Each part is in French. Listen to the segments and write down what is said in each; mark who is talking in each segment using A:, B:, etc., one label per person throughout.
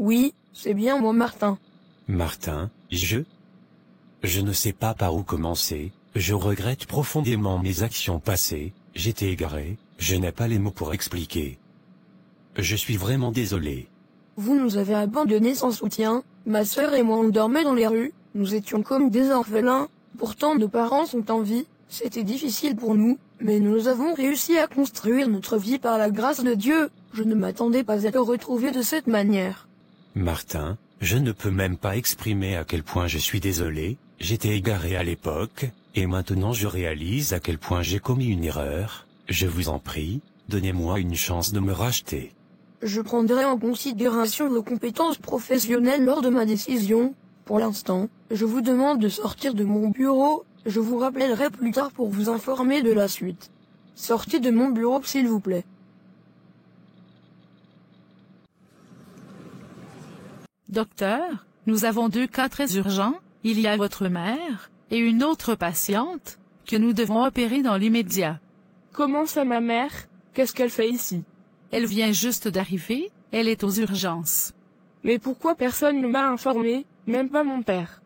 A: Oui, c'est bien moi Martin.
B: Martin, Je ne sais pas par où commencer, je regrette profondément mes actions passées, j'étais égaré, je n'ai pas les mots pour expliquer. Je suis vraiment désolé.
A: Vous nous avez abandonnés sans soutien, ma sœur et moi on dormait dans les rues, nous étions comme des orphelins, pourtant nos parents sont en vie, c'était difficile pour nous, mais nous avons réussi à construire notre vie par la grâce de Dieu, je ne m'attendais pas à le retrouver de cette manière.
B: Martin, je ne peux même pas exprimer à quel point je suis désolé, j'étais égaré à l'époque, et maintenant je réalise à quel point j'ai commis une erreur, je vous en prie, donnez-moi une chance de me racheter.
A: Je prendrai en considération vos compétences professionnelles lors de ma décision. Pour l'instant, je vous demande de sortir de mon bureau, je vous rappellerai plus tard pour vous informer de la suite. Sortez de mon bureau s'il vous plaît.
C: Docteur, nous avons 2 cas très urgents, il y a votre mère, et une autre patiente, que nous devons opérer dans l'immédiat.
D: Comment ça ma mère? Qu'est-ce qu'elle fait ici?
C: Elle vient juste d'arriver, elle est aux urgences.
D: Mais pourquoi personne ne m'a informé, même pas mon père?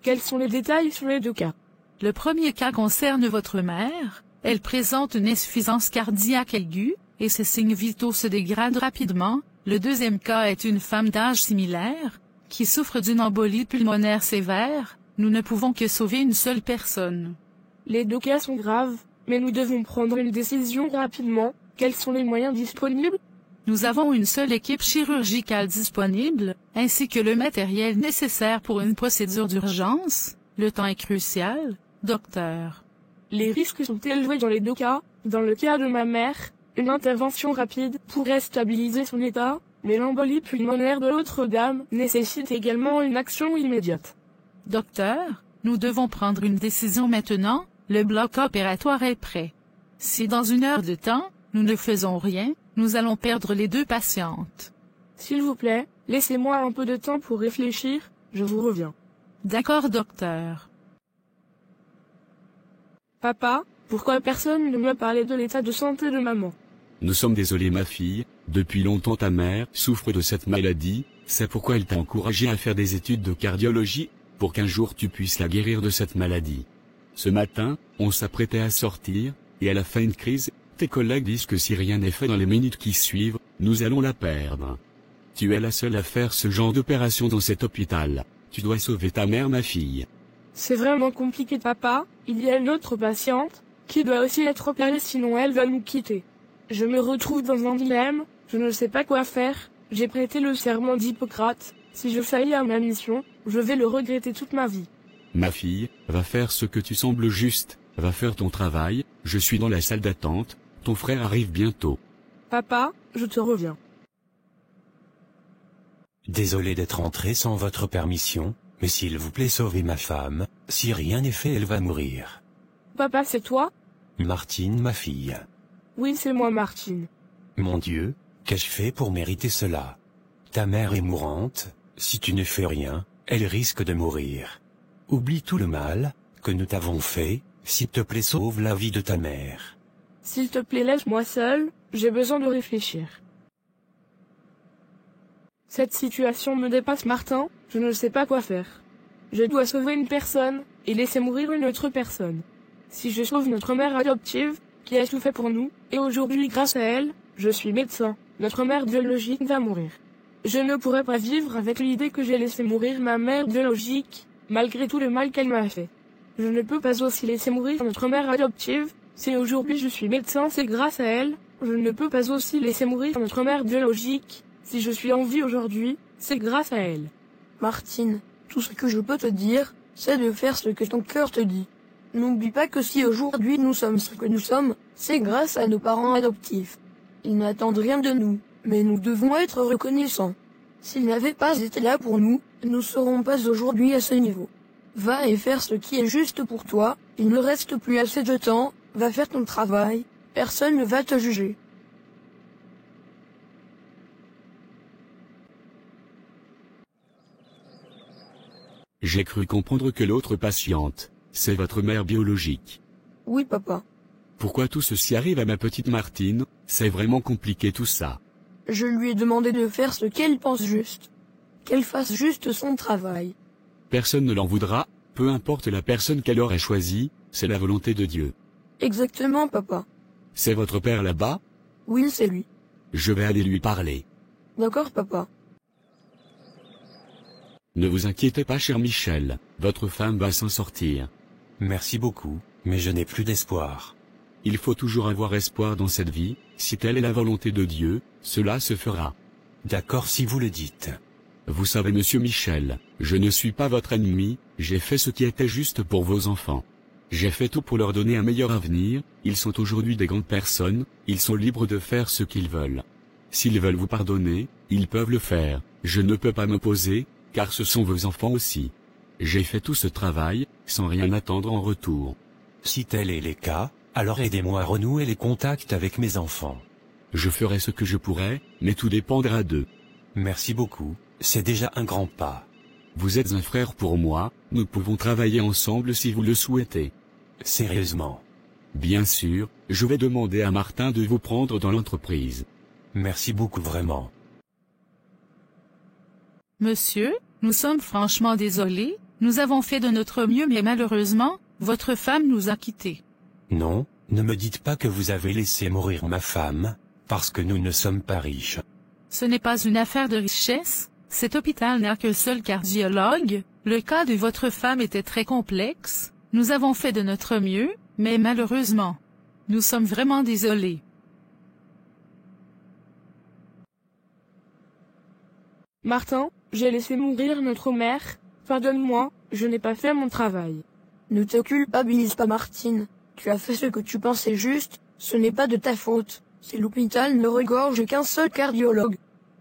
D: Quels sont les détails sur les 2 cas?
C: Le premier cas concerne votre mère, elle présente une insuffisance cardiaque aiguë, et ses signes vitaux se dégradent rapidement. Le deuxième cas est une femme d'âge similaire, qui souffre d'une embolie pulmonaire sévère, nous ne pouvons que sauver une seule personne.
D: Les 2 cas sont graves, mais nous devons prendre une décision rapidement. Quels sont les moyens disponibles?
C: Nous avons une seule équipe chirurgicale disponible, ainsi que le matériel nécessaire pour une procédure d'urgence. Le temps est crucial, docteur.
D: Les risques sont élevés dans les 2 cas. Dans le cas de ma mère, une intervention rapide pourrait stabiliser son état, mais l'embolie pulmonaire de l'autre dame nécessite également une action immédiate.
C: Docteur, nous devons prendre une décision maintenant, le bloc opératoire est prêt. Si dans 1 heure de temps, nous ne faisons rien, nous allons perdre les 2 patientes.
D: S'il vous plaît, laissez-moi un peu de temps pour réfléchir, je vous reviens.
C: D'accord, docteur.
D: Papa, pourquoi personne ne m'a parlé de l'état de santé de maman?
E: Nous sommes désolés ma fille, depuis longtemps ta mère souffre de cette maladie, c'est pourquoi elle t'a encouragé à faire des études de cardiologie, pour qu'un jour tu puisses la guérir de cette maladie. Ce matin, on s'apprêtait à sortir, et elle a fait une crise. Tes collègues disent que si rien n'est fait dans les minutes qui suivent, nous allons la perdre. Tu es la seule à faire ce genre d'opération dans cet hôpital. Tu dois sauver ta mère ma fille.
D: C'est vraiment compliqué papa, il y a une autre patiente, qui doit aussi être opérée sinon elle va nous quitter. Je me retrouve dans un dilemme, je ne sais pas quoi faire, j'ai prêté le serment d'Hippocrate, si je faillis à ma mission, je vais le regretter toute ma vie.
E: Ma fille, va faire ce que tu sembles juste, va faire ton travail, je suis dans la salle d'attente, ton frère arrive bientôt.
D: Papa, je te reviens.
B: Désolé d'être entré sans votre permission, mais s'il vous plaît sauvez ma femme, si rien n'est fait elle va mourir.
D: Papa c'est toi?
B: Martine ma fille.
D: Oui c'est moi Martine.
B: Mon Dieu, qu'ai-je fait pour mériter cela? Ta mère est mourante, si tu ne fais rien, elle risque de mourir. Oublie tout le mal que nous t'avons fait, s'il te plaît sauve la vie de ta mère.
D: S'il te plaît laisse-moi seul, j'ai besoin de réfléchir. Cette situation me dépasse Martin, je ne sais pas quoi faire. Je dois sauver une personne, et laisser mourir une autre personne. Si je sauve notre mère adoptive, qui a tout fait pour nous, et aujourd'hui grâce à elle, je suis médecin, notre mère biologique va mourir. Je ne pourrais pas vivre avec l'idée que j'ai laissé mourir ma mère biologique, malgré tout le mal qu'elle m'a fait. Je ne peux pas aussi laisser mourir notre mère adoptive, si aujourd'hui je suis médecin c'est grâce à elle, je ne peux pas aussi laisser mourir notre mère biologique, si je suis en vie aujourd'hui, c'est grâce à elle.
A: Martine, tout ce que je peux te dire, c'est de faire ce que ton cœur te dit. N'oublie pas que si aujourd'hui nous sommes ce que nous sommes, c'est grâce à nos parents adoptifs. Ils n'attendent rien de nous, mais nous devons être reconnaissants. S'ils n'avaient pas été là pour nous, nous ne serons pas aujourd'hui à ce niveau. Va et faire ce qui est juste pour toi, il ne reste plus assez de temps, va faire ton travail, personne ne va te juger.
E: J'ai cru comprendre que l'autre patiente, c'est votre mère biologique.
A: Oui papa.
E: Pourquoi tout ceci arrive à ma petite Martine? C'est vraiment compliqué tout ça.
A: Je lui ai demandé de faire ce qu'elle pense juste. qu'elle fasse juste son travail.
E: Personne ne l'en voudra, peu importe la personne qu'elle aurait choisie, c'est la volonté de Dieu.
A: Exactement, papa.
E: C'est votre père là-bas?
A: Oui, c'est lui.
E: Je vais aller lui parler.
A: D'accord, papa.
E: Ne vous inquiétez pas, cher Michel, votre femme va s'en sortir.
B: Merci beaucoup, mais je n'ai plus d'espoir.
E: Il faut toujours avoir espoir dans cette vie, si telle est la volonté de Dieu, cela se fera.
B: D'accord si vous le dites.
E: Vous savez, monsieur Michel, je ne suis pas votre ennemi, j'ai fait ce qui était juste pour vos enfants. J'ai fait tout pour leur donner un meilleur avenir, ils sont aujourd'hui des grandes personnes, ils sont libres de faire ce qu'ils veulent. S'ils veulent vous pardonner, ils peuvent le faire, je ne peux pas m'opposer, car ce sont vos enfants aussi. J'ai fait tout ce travail, sans rien attendre en retour.
B: Si tel est le cas, alors aidez-moi à renouer les contacts avec mes enfants.
E: Je ferai ce que je pourrai, mais tout dépendra d'eux.
B: Merci beaucoup, c'est déjà un grand pas.
E: Vous êtes un frère pour moi, nous pouvons travailler ensemble si vous le souhaitez.
B: Sérieusement.
E: Bien sûr, je vais demander à Martin de vous prendre dans l'entreprise.
B: Merci beaucoup vraiment.
C: Monsieur, nous sommes franchement désolés, nous avons fait de notre mieux mais malheureusement, votre femme nous a quittés.
B: Non, ne me dites pas que vous avez laissé mourir ma femme, parce que nous ne sommes pas riches.
C: Ce n'est pas une affaire de richesse, cet hôpital n'a qu'un seul cardiologue, le cas de votre femme était très complexe, nous avons fait de notre mieux, mais malheureusement, nous sommes vraiment désolés.
D: Martin, j'ai laissé mourir notre mère, pardonne-moi, je n'ai pas fait mon travail.
A: Ne te culpabilise pas, Martine. Tu as fait ce que tu pensais juste, ce n'est pas de ta faute. Si l'hôpital ne regorge qu'un seul cardiologue,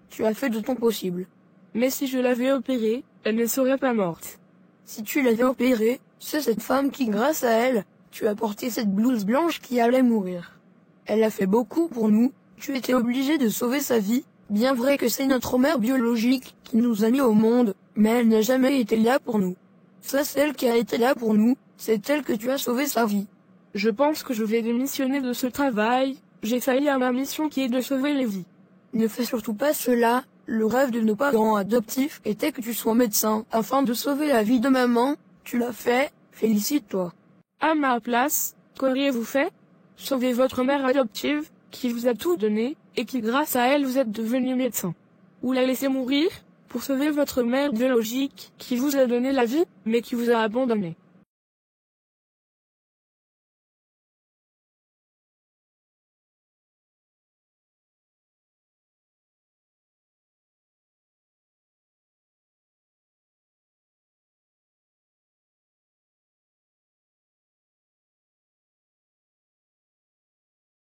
A: tu as fait de ton possible.
D: Mais si je l'avais opérée, elle ne serait pas morte.
A: Si tu l'avais opérée, c'est cette femme qui, grâce à elle, tu as porté cette blouse blanche qui allait mourir. Elle a fait beaucoup pour nous, tu étais obligé de sauver sa vie, bien vrai que c'est notre mère biologique qui nous a mis au monde, mais elle n'a jamais été là pour nous. C'est celle qui a été là pour nous, c'est elle que tu as sauvé sa vie.
D: Je pense que je vais démissionner de ce travail, j'ai failli à ma mission qui est de sauver les vies.
A: Ne fais surtout pas cela, le rêve de nos parents adoptifs était que tu sois médecin afin de sauver la vie de maman, tu l'as fait, félicite-toi.
D: À ma place, qu'auriez-vous fait? Sauver votre mère adoptive, qui vous a tout donné, et qui grâce à elle vous êtes devenu médecin. Ou la laisser mourir, pour sauver votre mère biologique, qui vous a donné la vie, mais qui vous a abandonné.